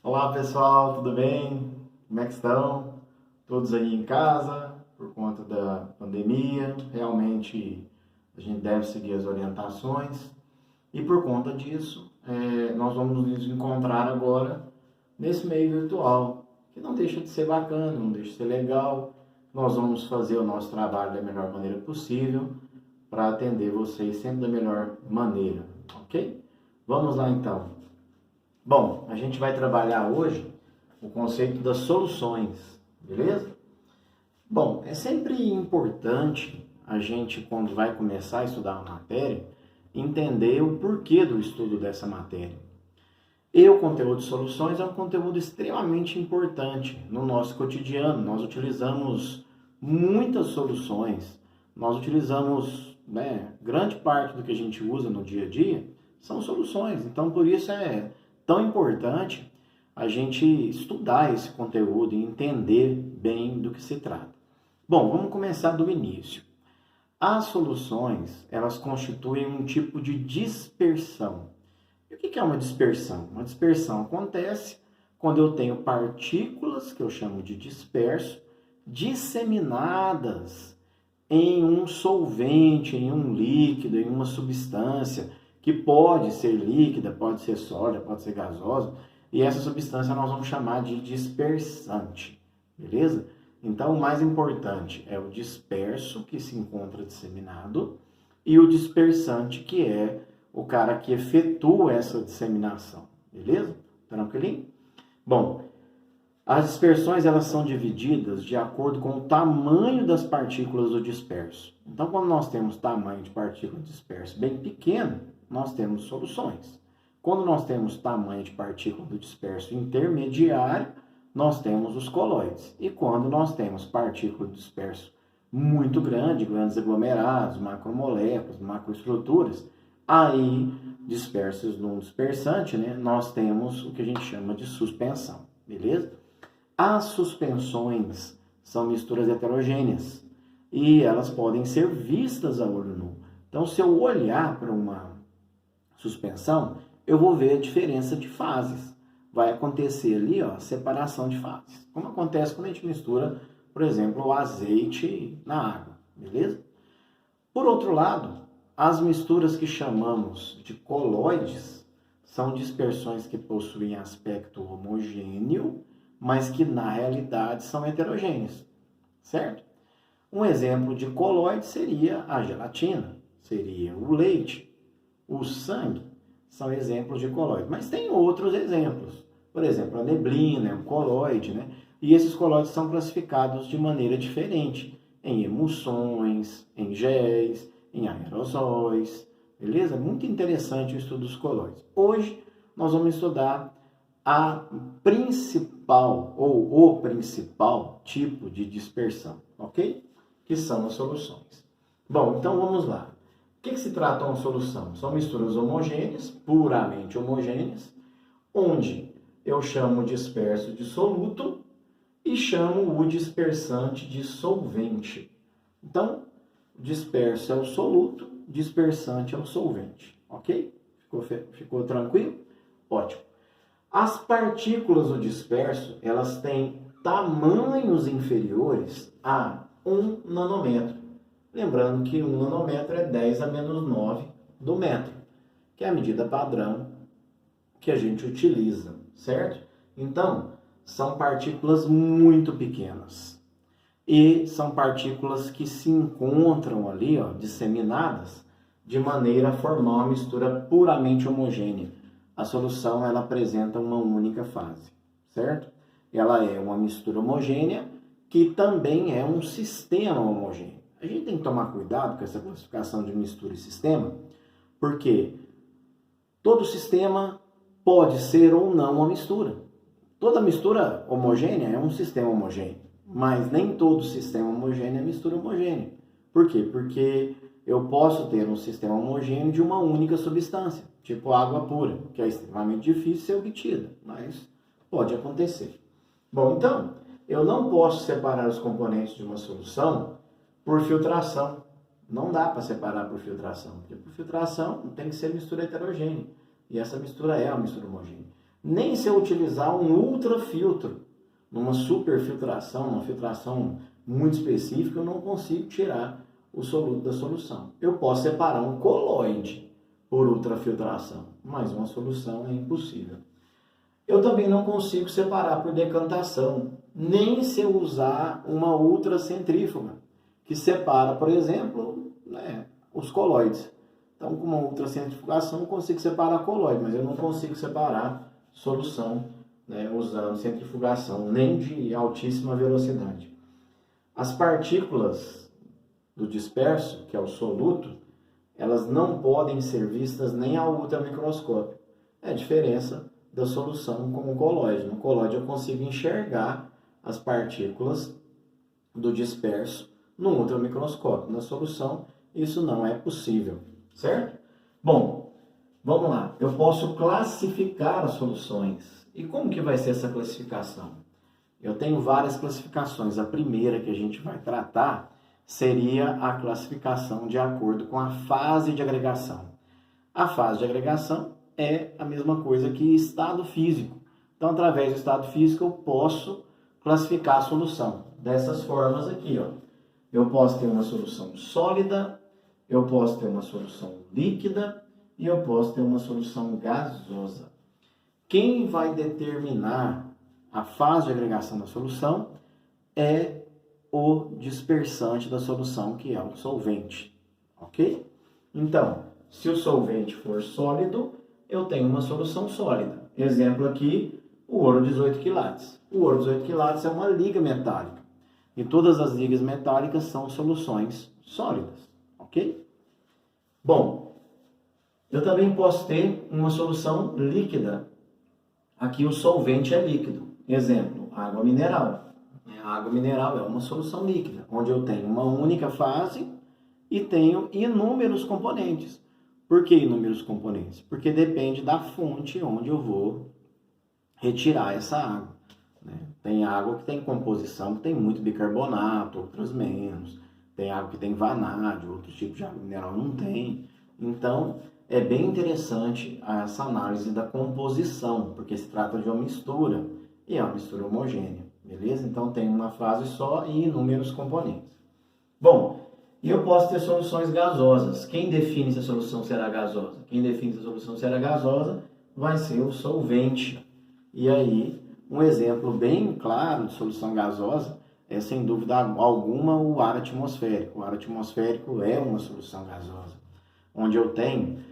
Olá pessoal, tudo bem? Como é que estão? Todos aí em casa por conta da pandemia. Realmente a gente deve seguir as orientações e por conta disso nós vamos nos encontrar agora nesse meio virtual, que não deixa de ser bacana, não deixa de ser legal. Nós vamos fazer o nosso trabalho da melhor maneira possível para atender vocês sempre da melhor maneira, ok? Vamos lá então. Bom, a gente vai trabalhar hoje o conceito das soluções, beleza? Bom, é sempre importante a gente, quando vai começar a estudar uma matéria, entender o porquê do estudo dessa matéria. E o conteúdo de soluções é um conteúdo extremamente importante no nosso cotidiano. Nós utilizamos muitas soluções, nós utilizamos, grande parte do que a gente usa no dia a dia são soluções. Então, por isso é tão importante a gente estudar esse conteúdo e entender bem do que se trata. Bom, vamos começar do início. As soluções, elas constituem um tipo de dispersão. E o que é uma dispersão? Uma dispersão acontece quando eu tenho partículas, que eu chamo de disperso, disseminadas em um solvente, em um líquido, em uma substância, que pode ser líquida, pode ser sólida, pode ser gasosa, e essa substância nós vamos chamar de dispersante, beleza? Então, o mais importante é o disperso, que se encontra disseminado, e o dispersante, que é o cara que efetua essa disseminação, beleza? Tranquilinho? Bom, as dispersões elas são divididas de acordo com o tamanho das partículas do disperso. Então, quando nós temos tamanho de partícula disperso bem pequeno, nós temos soluções. Quando nós temos tamanho de partícula do disperso intermediário, nós temos os colóides. E quando nós temos partícula do disperso muito grande, grandes aglomerados, macromoléculas, macroestruturas, aí dispersos num dispersante, nós temos o que a gente chama de suspensão, beleza? As suspensões são misturas heterogêneas e elas podem ser vistas a olho nu. Então, se eu olhar para uma suspensão, eu vou ver a diferença de fases. Vai acontecer ali, ó, separação de fases. Como acontece quando a gente mistura, por exemplo, o azeite na água, beleza? Por outro lado, as misturas que chamamos de colóides são dispersões que possuem aspecto homogêneo, mas que na realidade são heterogêneas, certo? Um exemplo de colóide seria a gelatina, seria o leite, o sangue, são exemplos de colóide. Mas tem outros exemplos. Por exemplo, a neblina é um colóide, E esses colóides são classificados de maneira diferente, em emulsões, em géis, em aerosóis, beleza? Muito interessante o estudo dos colóides. Hoje nós vamos estudar a principal ou o principal tipo de dispersão, ok? Que são as soluções. Bom, então vamos lá. O que se trata uma solução? São misturas homogêneas, puramente homogêneas, onde eu chamo o disperso de soluto e chamo o dispersante de solvente. Então, disperso é o soluto, dispersante é o solvente, ok? Ficou tranquilo? Ótimo. As partículas do disperso, elas têm tamanhos inferiores a 1 nanômetro. Lembrando que 1 nanômetro é 10 a menos 9 do metro, que é a medida padrão que a gente utiliza, certo? Então, são partículas muito pequenas. E são partículas que se encontram ali, ó, disseminadas, de maneira a formar uma mistura puramente homogênea. A solução ela apresenta uma única fase, certo? Ela é uma mistura homogênea que também é um sistema homogêneo. A gente tem que tomar cuidado com essa classificação de mistura e sistema, porque todo sistema pode ser ou não uma mistura. Toda mistura homogênea é um sistema homogêneo, mas nem todo sistema homogêneo é mistura homogênea. Por quê? Porque eu posso ter um sistema homogêneo de uma única substância, tipo água pura, que é extremamente difícil ser obtida, mas pode acontecer. Bom, então, eu não posso separar os componentes de uma solução por filtração. Não dá para separar por filtração, porque por filtração tem que ser mistura heterogênea, e essa mistura é uma mistura homogênea. Nem se eu utilizar um ultrafiltro, numa superfiltração, uma filtração muito específica, eu não consigo tirar o soluto da solução. Eu posso separar um coloide por ultrafiltração, mas uma solução é impossível. Eu também não consigo separar por decantação, nem se eu usar uma ultracentrífuga, que separa, por exemplo, os coloides. Então, com uma ultracentrifugação, eu consigo separar coloide, mas eu não consigo separar solução, usando centrifugação, nem de altíssima velocidade. As partículas do disperso, que é o soluto, elas não podem ser vistas nem ao ultramicroscópio. É a diferença da solução com o coloide. No coloide eu consigo enxergar as partículas do disperso no ultramicroscópio. Na solução, isso não é possível, certo? Bom, vamos lá. Eu posso classificar as soluções. E como que vai ser essa classificação? Eu tenho várias classificações. A primeira que a gente vai tratar seria a classificação de acordo com a fase de agregação. A fase de agregação é a mesma coisa que estado físico. Então, através do estado físico, eu posso classificar a solução dessas formas aqui, ó. Eu posso ter uma solução sólida, eu posso ter uma solução líquida e eu posso ter uma solução gasosa. Quem vai determinar a fase de agregação da solução é o dispersante da solução, que é o solvente, ok? Então, se o solvente for sólido, eu tenho uma solução sólida. Exemplo aqui, o ouro 18 quilates. O ouro 18 quilates é uma liga metálica. E todas as ligas metálicas são soluções sólidas, ok? Bom, eu também posso ter uma solução líquida. Aqui o solvente é líquido. Exemplo, água mineral. A água mineral é uma solução líquida, onde eu tenho uma única fase e tenho inúmeros componentes. Por que inúmeros componentes? Porque depende da fonte onde eu vou retirar essa água. Tem água que tem composição que tem muito bicarbonato, outras menos. Tem água que tem vanádio, outros tipos de água mineral não tem. Então, é bem interessante essa análise da composição, porque se trata de uma mistura e é uma mistura homogênea, beleza? Então, tem uma fase só e inúmeros componentes. Bom, e eu posso ter soluções gasosas. Quem define se a solução será gasosa? Quem define se a solução será gasosa vai ser o solvente. E aí, um exemplo bem claro de solução gasosa é, sem dúvida alguma, o ar atmosférico. O ar atmosférico é uma solução gasosa, onde eu tenho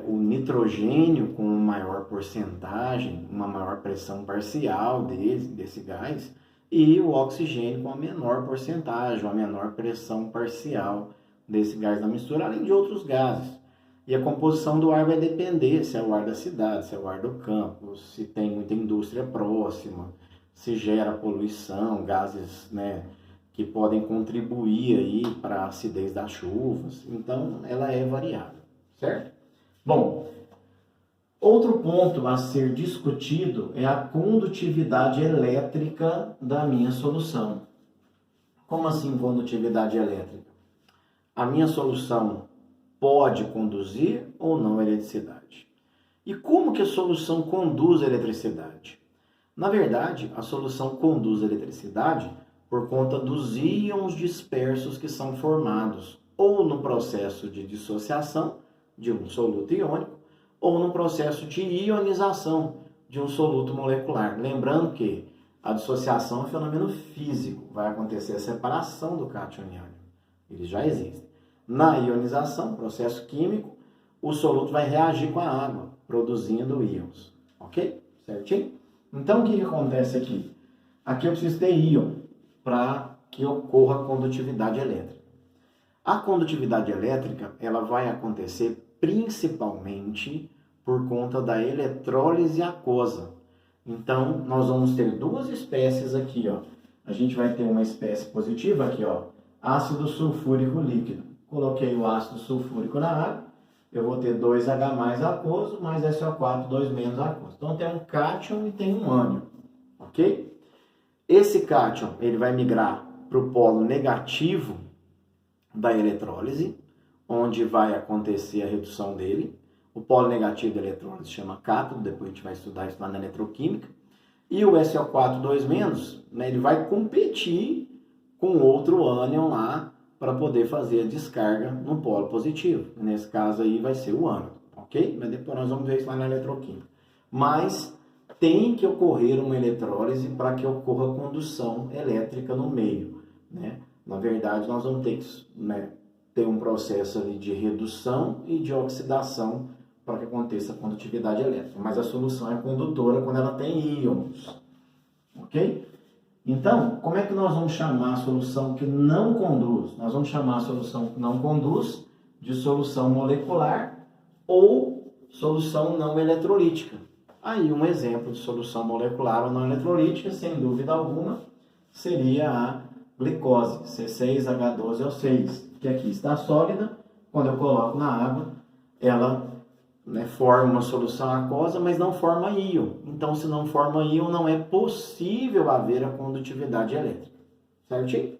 o nitrogênio com maior porcentagem, uma maior pressão parcial desse gás, e o oxigênio com a menor porcentagem, a menor pressão parcial desse gás na mistura, além de outros gases. E a composição do ar vai depender se é o ar da cidade, se é o ar do campo, se tem muita indústria próxima, se gera poluição, gases que podem contribuir aí para a acidez das chuvas. Então, ela é variável, certo? Bom, outro ponto a ser discutido é a condutividade elétrica da minha solução. Como assim condutividade elétrica? A minha solução pode conduzir ou não eletricidade. E como que a solução conduz a eletricidade? Na verdade, a solução conduz a eletricidade por conta dos íons dispersos que são formados ou no processo de dissociação de um soluto iônico ou no processo de ionização de um soluto molecular. Lembrando que a dissociação é um fenômeno físico, vai acontecer a separação do cátion e ânion. Eles já existem. Na ionização, processo químico, o soluto vai reagir com a água, produzindo íons. Ok? Certinho? Então, o que acontece aqui? Aqui eu preciso ter íon para que ocorra a condutividade elétrica. A condutividade elétrica ela vai acontecer principalmente por conta da eletrólise aquosa. Então, nós vamos ter duas espécies aqui, ó. A gente vai ter uma espécie positiva aqui, ó, ácido sulfúrico líquido. Coloquei o ácido sulfúrico na água, eu vou ter 2H aquoso, mais SO4, 2 menos aquoso. Então, tem um cátion e tem um ânion, ok? Esse cátion, ele vai migrar para o polo negativo da eletrólise, onde vai acontecer a redução dele. O polo negativo da eletrólise se chama cátodo, depois a gente vai estudar isso lá na eletroquímica. E o SO4 2-, né, ele vai competir com outro ânion lá para poder fazer a descarga no polo positivo. Nesse caso aí vai ser o ânion, ok? Mas depois nós vamos ver isso lá na eletroquímica. Mas tem que ocorrer uma eletrólise para que ocorra condução elétrica no meio, né? Na verdade, nós vamos ter que, né, ter um processo ali de redução e de oxidação para que aconteça a condutividade elétrica. Mas a solução é condutora quando ela tem íons, ok? Então, como é que nós vamos chamar a solução que não conduz? Nós vamos chamar a solução que não conduz de solução molecular ou solução não eletrolítica. Aí, um exemplo de solução molecular ou não eletrolítica, sem dúvida alguma, seria a glicose, C6H12O6, que aqui está sólida. Quando eu coloco na água, ela, né, forma uma solução aquosa, mas não forma íon. Então, se não forma íon, não é possível haver a condutividade elétrica. Certinho?